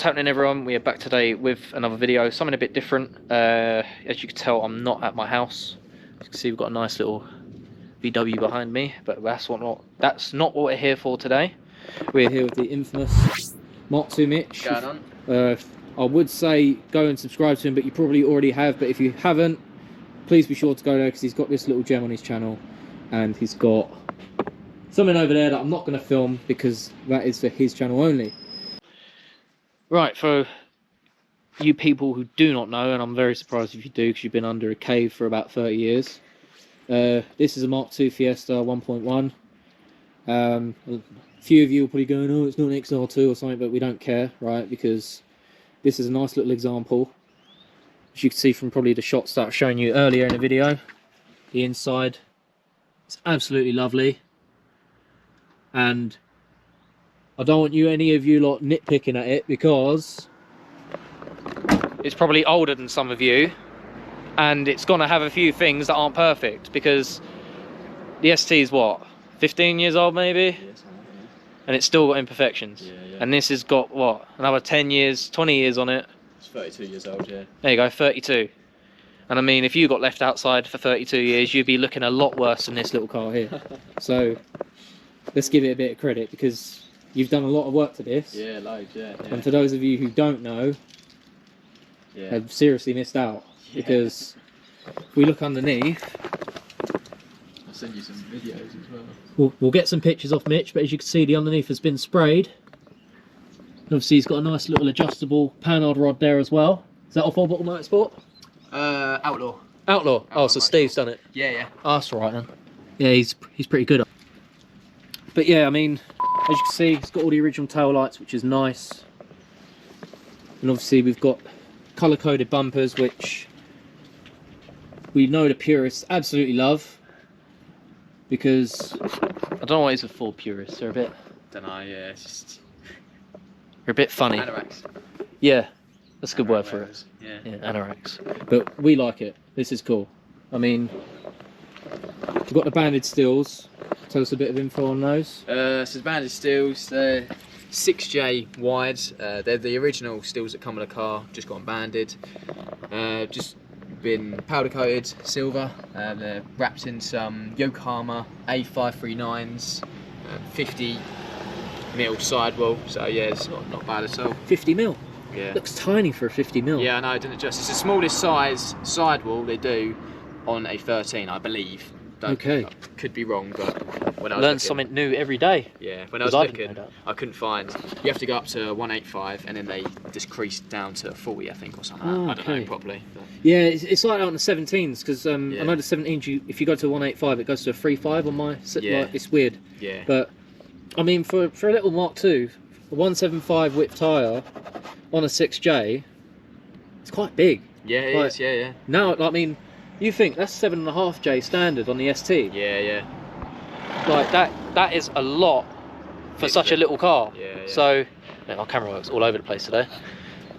happening, everyone? We are back today with another video, something a bit different. As you can tell, I'm not at my house. As you can see, we've got a nice little VW behind me, but that's not what we're here for today. We're here with the infamous MK2MITCH. What's going on? I would say go and subscribe to him, but you probably already have. But if you haven't, please be sure to go there, because he's got this little gem on his channel, and he's got something over there that I'm not going to film because that is for his channel only. Right, for you people who do not know, and I'm very surprised if you do, because you've been under a cave for about 30 years. This is a MK2 Fiesta 1.1. A few of you will probably go, oh, it's not an XR2 or something, but we don't care, right? Because this is a nice little example. As you can see from probably the shots that I've shown you earlier in the video, the inside is absolutely lovely. And I don't want any of you lot nitpicking at it, because it's probably older than some of you, and it's gonna have a few things that aren't perfect, because the ST is what, 15 years old maybe? Yes, and it's still got imperfections. yeah. And this has got what, another 10 years, 20 years on it. It's 32 years old, yeah. There you go, 32. And I mean, if you got left outside for 32 years, you'd be looking a lot worse than this little car here. So let's give it a bit of credit, because you've done a lot of work to this. Yeah, loads, yeah. And for those of you who don't know, have seriously missed out. Because if we look underneath, I'll send you some videos as well. We'll get some pictures off Mitch, but as you can see, the underneath has been sprayed. And obviously he's got a nice little adjustable panhard rod there as well. Is that off All Bottle Motorsport? Outlaw. Outlaw. Oh, so Steve's done it. Yeah. Oh, that's all right then. Yeah, he's pretty good. But yeah, I mean, as you can see, it's got all the original tail lights, which is nice. And obviously we've got colour-coded bumpers, which we know the purists absolutely love, because I don't know what it is with Ford purists. They're a bit, Don't know, yeah, it's just... they're a bit funny. Anoraks. Yeah, that's a good word for it. Yeah. Yeah, anoraks. But we like it. This is cool. I mean, we've got the banded steels. Tell us a bit of info on those. So the banded steels, they're 6J wide. They're the original steels that come with the car, just got banded. Just been powder coated silver. They're wrapped in some Yokohama A539s, 50 mil sidewall. So yeah, it's not bad at all. 50 mil. Yeah. Looks tiny for a 50 mil. Yeah, I know, it didn't adjust. It's the smallest size sidewall they do on a 13, I believe. Okay. I could be wrong, but when I was learn looking, something new every day. Yeah, when I was looking, I couldn't find. You have to go up to 185, and then they decrease down to 40, I think, or something. Oh, I don't know properly. But... Yeah, it's like out on the 17s, because I know the 17s, if you go to 185, it goes to a 3.5 on my. Yeah. Like, it's weird. Yeah. But I mean, for a little MK2, a 175 width tyre on a 6J, it's quite big. Yeah, it is. Yeah. Now, I mean, you think that's 7.5J standard on the ST? Yeah. Like that is a lot for such a little car. Yeah. So, our camera works all over the place today.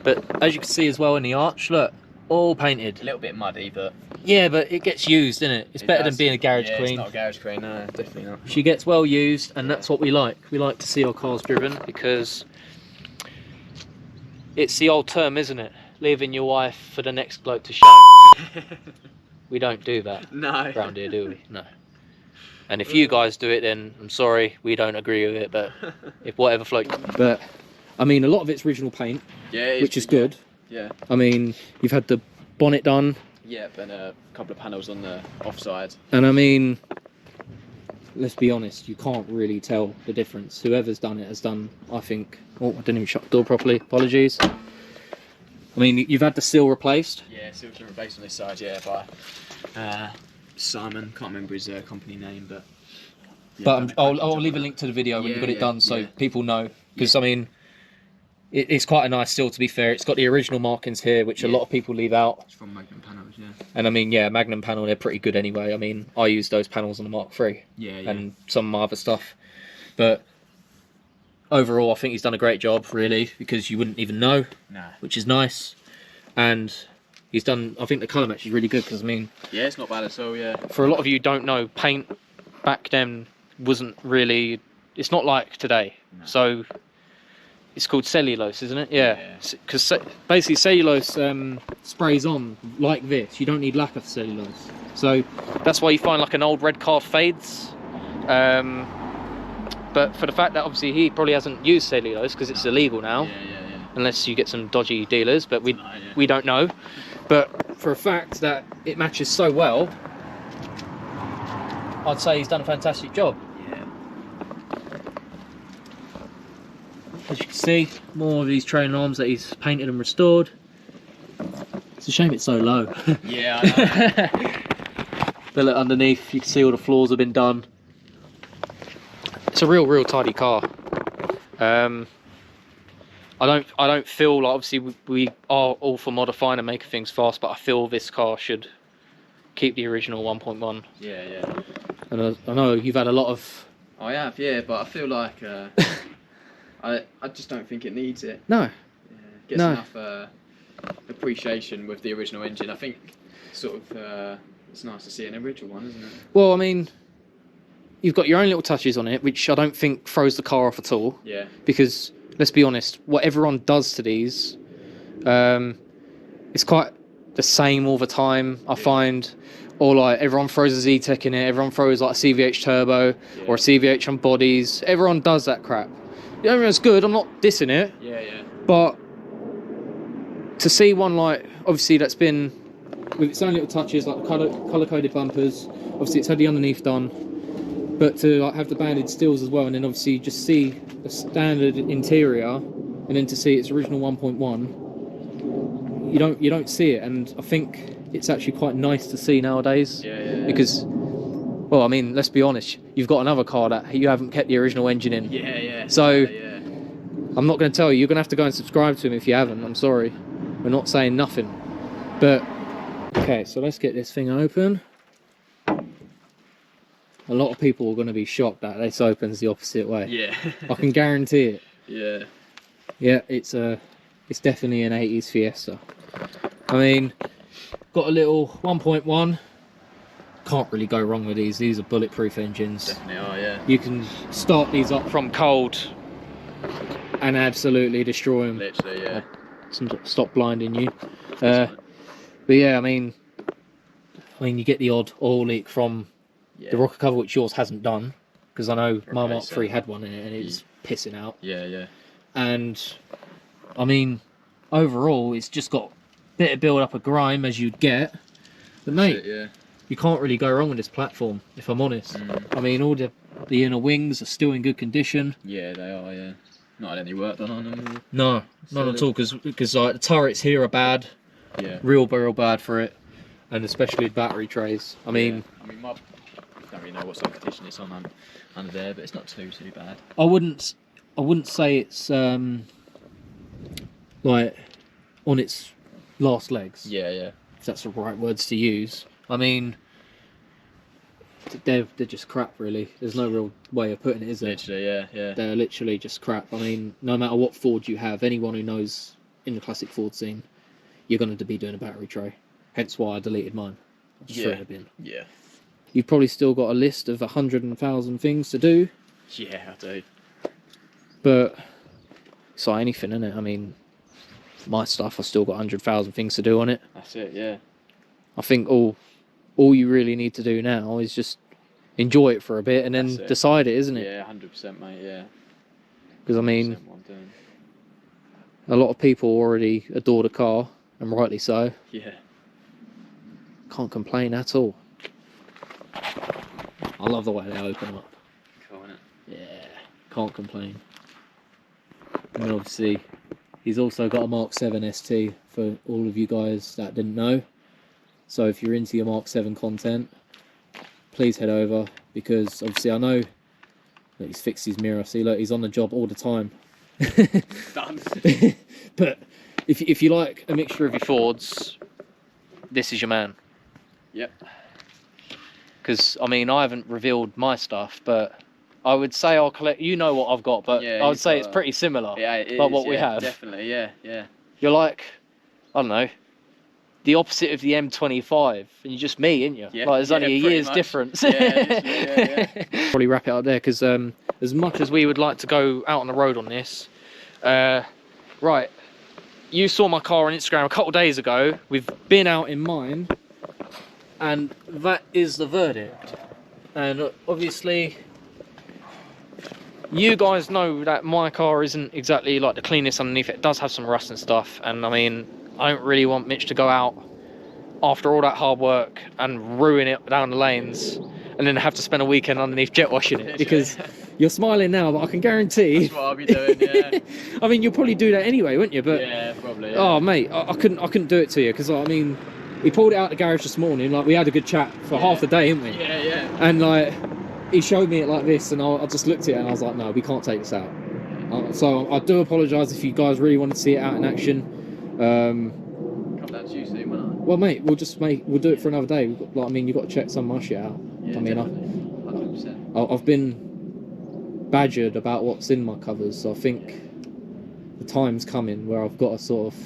But as you can see as well in the arch, look, all painted. A little bit muddy, but yeah, but it gets used, isn't it? It's better than being a garage queen. It's not a garage queen, no, definitely not. She gets well used, and that's what we like. We like to see our cars driven, because it's the old term, isn't it? Leaving your wife for the next bloke to show. We don't do that. No. Around here, do we? No. And if you guys do it, then I'm sorry, we don't agree with it. But if whatever floats. But I mean, a lot of it's original paint, which is good. Yeah. I mean, you've had the bonnet done. Yep, and a couple of panels on the offside. And I mean, let's be honest, you can't really tell the difference. Whoever's done it has done, I think. Oh, I didn't even shut the door properly. Apologies. I mean, you've had the seal replaced. Yeah, seal's been replaced on this side, yeah, by Simon. Can't remember his company name, but. Yeah, but I'll leave a link to the video when you've got it done, so people know. Because I mean, it's quite a nice seal, to be fair. It's got the original markings here, which a lot of people leave out. It's from Magnum panels, yeah. And I mean, yeah, Magnum panel, they're pretty good anyway. I mean, I use those panels on the Mark III. Yeah. And some of my other stuff. But overall, I think he's done a great job, really, because you wouldn't even know, which is nice. And he's done, I think the colour match is really good, because I mean... Yeah, it's not bad at all, yeah. For a lot of you who don't know, paint back then wasn't really... It's not like today. No. So it's called cellulose, isn't it? Yeah. Because basically cellulose sprays on like this. You don't need lacquer for cellulose. So that's why you find like an old red car fades. But for the fact that obviously he probably hasn't used cellulose because it's illegal now. Unless you get some dodgy dealers, but we don't know. But for a fact that it matches so well, I'd say he's done a fantastic job. Yeah. As you can see, more of these trailing arms that he's painted and restored. It's a shame it's so low. Yeah, I know. But look, underneath, you can see all the floors have been done. It's a real tidy car. I don't feel like, obviously we are all for modifying and making things fast, but I feel this car should keep the original 1.1. Yeah. And I know you've had a lot of... I have, yeah, but I feel like I just don't think it needs it. No. Yeah, gets enough appreciation with the original engine. I think sort of it's nice to see an original one, isn't it? Well, I mean, you've got your own little touches on it, which I don't think throws the car off at all. Yeah. Because let's be honest, what everyone does to these, it's quite the same all the time, I find. Or like everyone throws a Z-Tech in it, everyone throws like a CVH turbo or a CVH on bodies. Everyone does that crap. You know, it's good, I'm not dissing it. Yeah. But to see one like, obviously that's been, with its own little touches, like colour-coded bumpers, obviously it's had the underneath done, but to like have the banded steels as well, and then obviously just see a standard interior, and then to see its original 1.1, you don't see it, and I think it's actually quite nice to see nowadays. Yeah. Because, well, I mean, let's be honest, you've got another car that you haven't kept the original engine in. Yeah. So I'm not going to tell you. You're going to have to go and subscribe to him if you haven't. I'm sorry. We're not saying nothing. But okay, so let's get this thing open. A lot of people are going to be shocked that this opens the opposite way. Yeah. I can guarantee it. Yeah. Yeah, it's definitely an 80s Fiesta. I mean, got a little 1.1. Can't really go wrong with these. These are bulletproof engines. Definitely are, yeah. You can start these up from cold and absolutely destroy them. Literally, yeah. Stop blinding you. But yeah, I mean, you get the odd oil leak from the rocker cover, which yours hasn't done, because I know my Mark III had one in it and it's pissing out. Yeah. And I mean, overall, it's just got a bit of build up of grime as you'd get. But mate, you can't really go wrong with this platform, if I'm honest. I mean, all the inner wings are still in good condition. Yeah, they are, yeah. Not had any work done on them. No, not at all, because like the turrets here are bad. Yeah. Real bad for it, and especially battery trays. I mean, I don't really know what sort of condition it's on under there, but it's not too bad. I wouldn't say it's like on its last legs. Yeah. If that's the right words to use. I mean, they're just crap, really. There's no real way of putting it, is there? Literally, yeah. They're literally just crap. I mean, no matter what Ford you have, anyone who knows in the classic Ford scene, you're going to be doing a battery tray. Hence why I deleted mine. I just threw it in the bin. Yeah. You've probably still got a list of 100,000 things to do. Yeah, I do. But it's like anything, isn't it? I mean, my stuff, I've still got 100,000 things to do on it. That's it, yeah. I think all you really need to do now is just enjoy it for a bit and then decide it, isn't it? Yeah, 100%, mate, yeah. Because, I mean, a lot of people already adore the car, and rightly so. Yeah. Can't complain at all. I love the way they open up. Cool, innit? Yeah, can't complain. And then obviously, he's also got a Mark 7 ST for all of you guys that didn't know. So if you're into your Mark 7 content, please head over, because obviously I know that he's fixed his mirror. See, look, he's on the job all the time. Done. But if you like a mixture of your Fords, this is your man. Yep. Because, I mean, I haven't revealed my stuff, but I would say I'll collect... You know what I've got, but I would say it's pretty similar. Yeah, it like is, what we have. Definitely, yeah. You're like, I don't know, the opposite of the M25, and you're just me, ain't you? Yeah, like, there's only a year's much. difference. Yeah. Probably wrap it up there, because as much as we would like to go out on the road on this, Right, you saw my car on Instagram a couple of days ago. We've been out in mine, and that is the verdict. And obviously, you guys know that my car isn't exactly like the cleanest underneath. It does have some rust and stuff, and I mean, I don't really want Mitch to go out after all that hard work and ruin it down the lanes, and then have to spend a weekend underneath jet washing it. Because you're smiling now, but I can guarantee That's what I'll be doing. Yeah. I mean, you'll probably do that anyway, wouldn't you? But Yeah, probably. Yeah. oh mate, I couldn't do it to you, because I mean, he pulled it out the garage this morning. Like, we had a good chat for half the day, didn't we? Yeah, yeah. And like, he showed me it like this, and I just looked at it and I was like, no, we can't take this out. So I do apologise if you guys really want to see it out in action. Come down to you soon, won't I? Well, mate, we'll do it for another day. Like, I mean, you've got to check some of my shit out. Yeah, I mean, 100%. I've been badgered about what's in my covers, so I think the time's coming where I've got to sort of.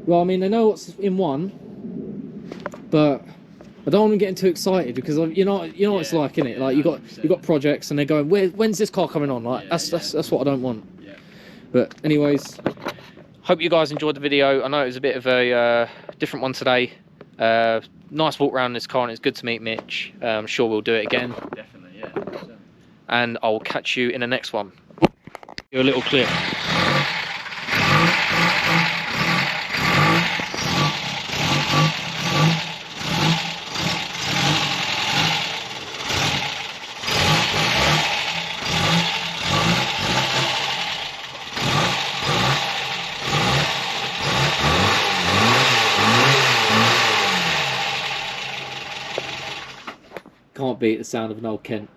Well, I mean, they know what's in one, but I don't want them getting too excited, because you know what it's like, innit? Like, you got projects, and they're going, when's this car coming on? Like, that's what I don't want. Yeah. But anyways, hope you guys enjoyed the video. I know it was a bit of a different one today. Nice walk around this car, and it's good to meet Mitch. I'm sure we'll do it again. Definitely, yeah. 100%. And I'll catch you in the next one. Do a little clip. Can't beat the sound of an old Kent.